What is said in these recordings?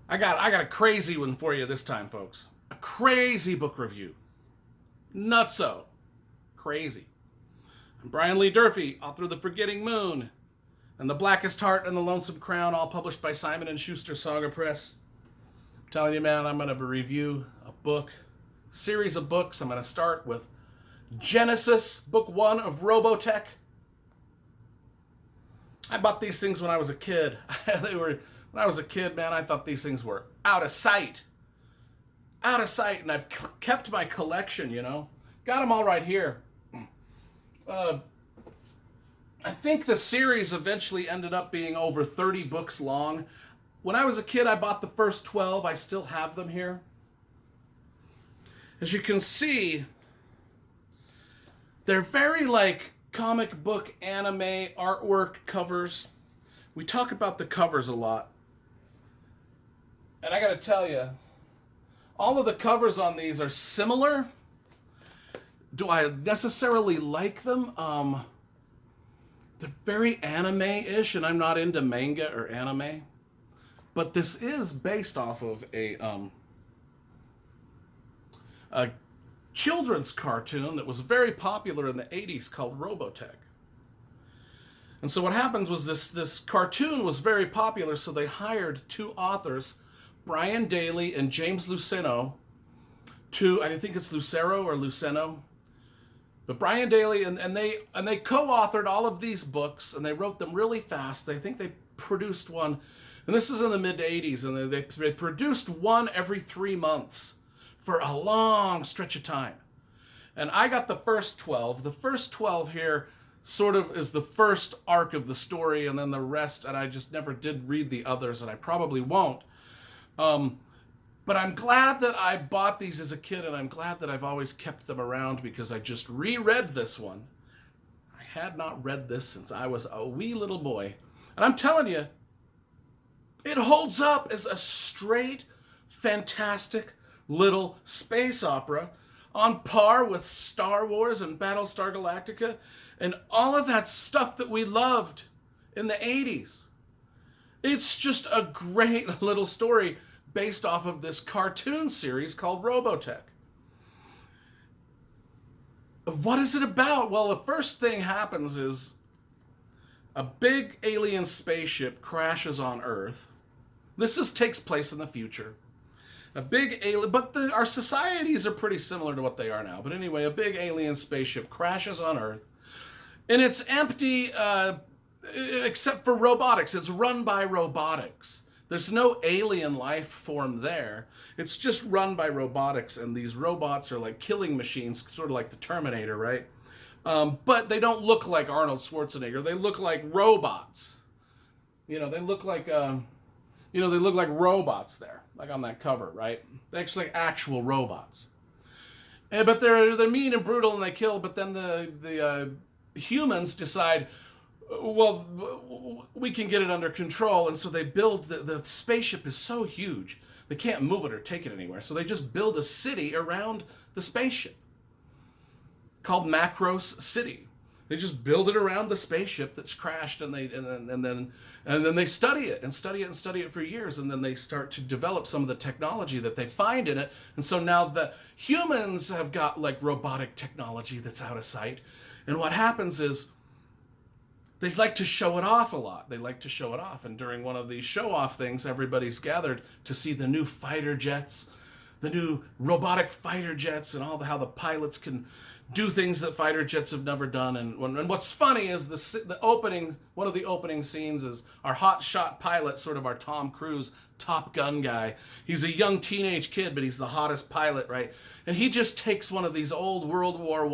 I got a crazy one for you this time, folks. A crazy book review. Nutso. Crazy. I'm Brian Lee Durfee, author of The Forgetting Moon and The Blackest Heart and The Lonesome Crown, all published by Simon & Schuster Saga Press. I'm telling you, man, I'm going to review a book, series of books. I'm going to start with Genesis, book 1 of Robotech. I bought these things when I was a kid. When I was a kid, man, I thought these things were out of sight. Out of sight, and I've kept my collection, you know. Got them all right here. I think the series eventually ended up being over 30 books long. When I was a kid, I bought the first 12. I still have them here. As you can see, they're very like comic book anime artwork covers. We talk about the covers a lot. And I gotta tell you, all of the covers on these are similar. Do I necessarily like them? They're very anime-ish, and I'm not into manga or anime. But this is based off of a children's cartoon that was very popular in the 80s called Robotech. And so what happens was this cartoon was very popular, so they hired two authors, Brian Daley and James Luceno, I think it's Lucero or Luceno, but Brian Daley, and they co-authored all of these books, and they wrote them really fast. I think they produced one, and this is in the mid-'80s, and they produced one every 3 months for a long stretch of time. And I got the first 12. The first 12 here sort of is the first arc of the story, and then the rest, and I just never did read the others, and I probably won't. But I'm glad that I bought these as a kid, and I'm glad that I've always kept them around because I just reread this one. I had not read this since I was a wee little boy. And I'm telling you, it holds up as a straight, fantastic little space opera on par with Star Wars and Battlestar Galactica and all of that stuff that we loved in the 80s. It's just a great little story based off of this cartoon series called Robotech. What is it about? Well, the first thing happens is a big alien spaceship crashes on Earth. This takes place in the future. A big alien, but our societies are pretty similar to what they are now. But anyway, a big alien spaceship crashes on Earth, and it's empty except for robotics. It's run by robotics. There's no alien life form there. It's just run by robotics, and these robots are like killing machines, sort of like the Terminator, right? But they don't look like Arnold Schwarzenegger. They look like robots. You know, they look like robots there, like on that cover, right? They're actually like actual robots. But they're mean and brutal, and they kill. But then the humans decide, well, we can get it under control, and so they build, the spaceship is so huge, they can't move it or take it anywhere, so they just build a city around the spaceship called Macros City. They just build it around the spaceship that's crashed, and then they study it for years, and then they start to develop some of the technology that they find in it, and so now the humans have got like robotic technology that's out of sight, and what happens is they like to show it off a lot. They like to show it off. And during one of these show-off things, everybody's gathered to see the new fighter jets, the new robotic fighter jets, and how the pilots can do things that fighter jets have never done. And what's funny is one of the opening scenes is our hotshot pilot, sort of our Tom Cruise Top Gun guy. He's a young teenage kid, but he's the hottest pilot, right? And he just takes one of these old World War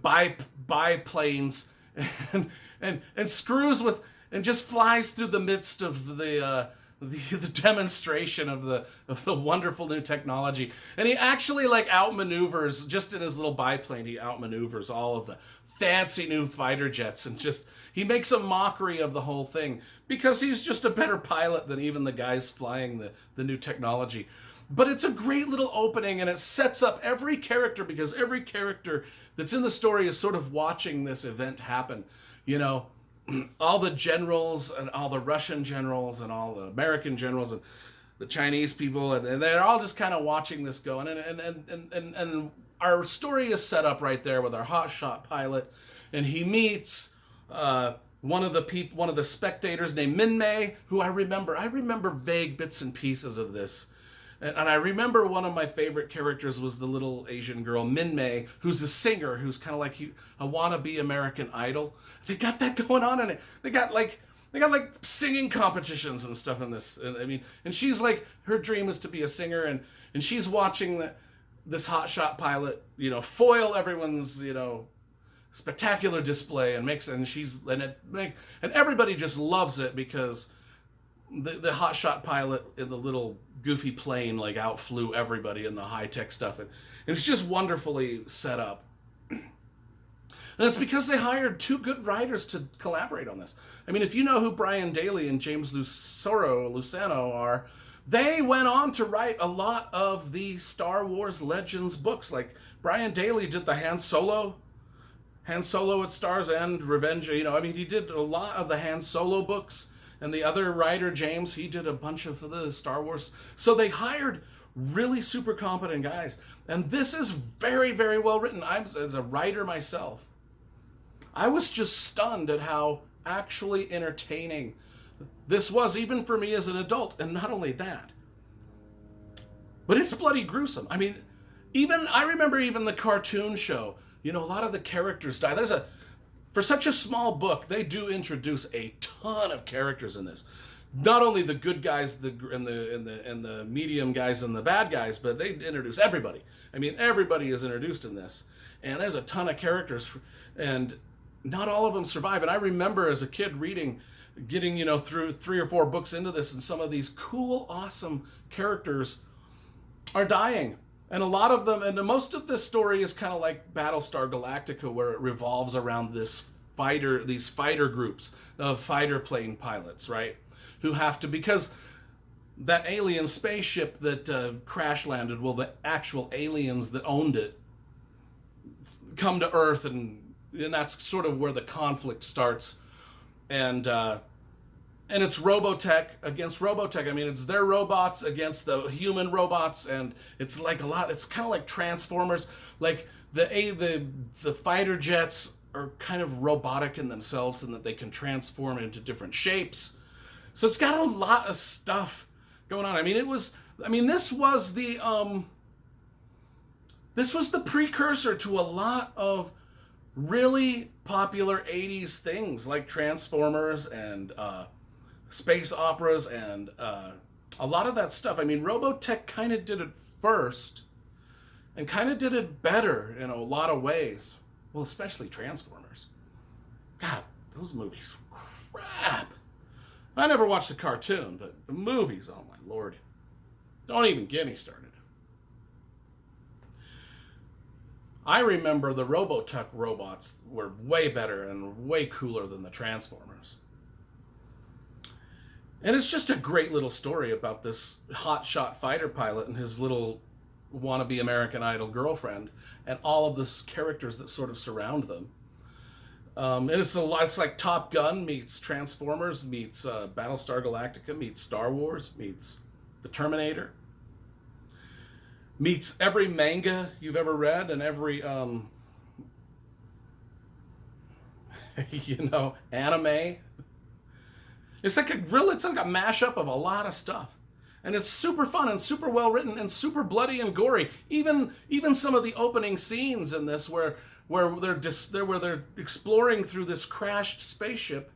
I biplanes and screws with, and just flies through the midst of the demonstration of the wonderful new technology. And he actually like outmaneuvers, just in his little biplane, he outmaneuvers all of the fancy new fighter jets, and just he makes a mockery of the whole thing because he's just a better pilot than even the guys flying the new technology. But it's a great little opening, and it sets up every character, because every character that's in the story is sort of watching this event happen. You know, all the generals and all the Russian generals and all the American generals, and the Chinese people, and they're all just kind of watching this going. And our story is set up right there with our hotshot pilot, and he meets one of the spectators named Min Mei, who I remember vague bits and pieces of this. And I remember one of my favorite characters was the little Asian girl, Min Mei, who's a singer, who's kind of like a wannabe American Idol. They got that going on in it. They got like singing competitions and stuff in this. And she's like, her dream is to be a singer, and she's watching this hotshot pilot, foil everyone's, spectacular display, and everybody just loves it because the hotshot pilot in the little goofy plane like outflew everybody in the high-tech stuff, and it's just wonderfully set up. And it's because they hired two good writers to collaborate on this. I mean, if you know who Brian Daley and James Luceno are, they went on to write a lot of the Star Wars Legends books. Like Brian Daley did the Han Solo at Star's End, Revenge. He did a lot of the Han Solo books. And the other writer, James, he did a bunch of the Star Wars. So they hired really super competent guys. And this is very, very well written. As a writer myself, I was just stunned at how actually entertaining this was, even for me as an adult. And not only that, but it's bloody gruesome. I mean, I remember even the cartoon show, a lot of the characters die. For such a small book, they do introduce a ton of characters in this. Not only the good guys, and the medium guys and the bad guys, but they introduce everybody. I mean, everybody is introduced in this, and there's a ton of characters, and not all of them survive. And I remember as a kid getting through 3 or 4 books into this, and some of these cool, awesome characters are dying. And a lot of them, and most of this story is kind of like Battlestar Galactica, where it revolves around these fighter groups of fighter plane pilots, right? Who have to, because that alien spaceship that crash landed, well, the actual aliens that owned it come to Earth, and that's sort of where the conflict starts. And it's Robotech against Robotech. I mean, it's their robots against the human robots, and it's like it's kind of like Transformers. Like the fighter jets are kind of robotic in themselves, and that they can transform into different shapes. So it's got a lot of stuff going on. I mean, this was the precursor to a lot of really popular 80s things like Transformers and space operas and a lot of that stuff. I mean, Robotech kind of did it first and kind of did it better in a lot of ways. Well, especially Transformers. God, those movies were crap. I never watched the cartoon, but the movies, oh my lord. Don't even get me started. I remember the Robotech robots were way better and way cooler than the Transformers. And it's just a great little story about this hotshot fighter pilot and his little wannabe American Idol girlfriend and all of the characters that sort of surround them. And it's like Top Gun meets Transformers meets Battlestar Galactica meets Star Wars meets the Terminator meets every manga you've ever read and every anime. It's like a mashup of a lot of stuff. And it's super fun and super well written and super bloody and gory. Even some of the opening scenes in this where they're exploring through this crashed spaceship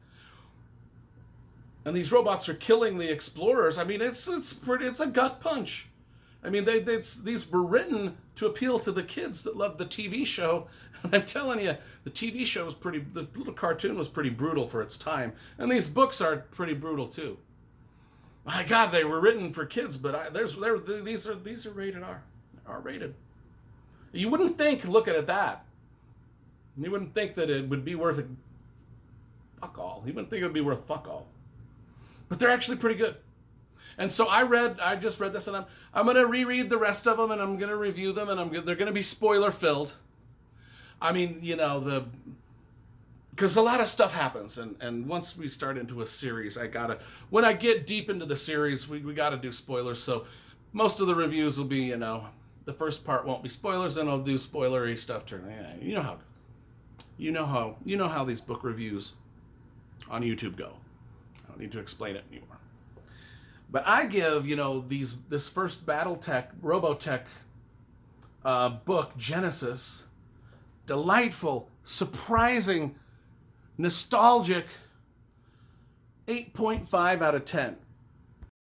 and these robots are killing the explorers. I mean, it's a gut punch. I mean, these were written to appeal to the kids that love the TV show. And I'm telling you, the TV show the little cartoon was pretty brutal for its time. And these books are pretty brutal too. My God, they were written for kids, but these are rated R. R-rated. You wouldn't think, looking at that, you wouldn't think that it would be worth fuck all. You wouldn't think it would be worth fuck all. But they're actually pretty good. And so I just read this, and I'm going to reread the rest of them, and I'm going to review them, and they're going to be spoiler filled. I mean, because a lot of stuff happens, and once we start into a series, when I get deep into the series, we gotta do spoilers. So most of the reviews will be, the first part won't be spoilers, and I'll do spoilery stuff. You know how these book reviews on YouTube go. I don't need to explain it anymore. But I give, this first Robotech book, Genesis, delightful, surprising, nostalgic 8.5 out of 10.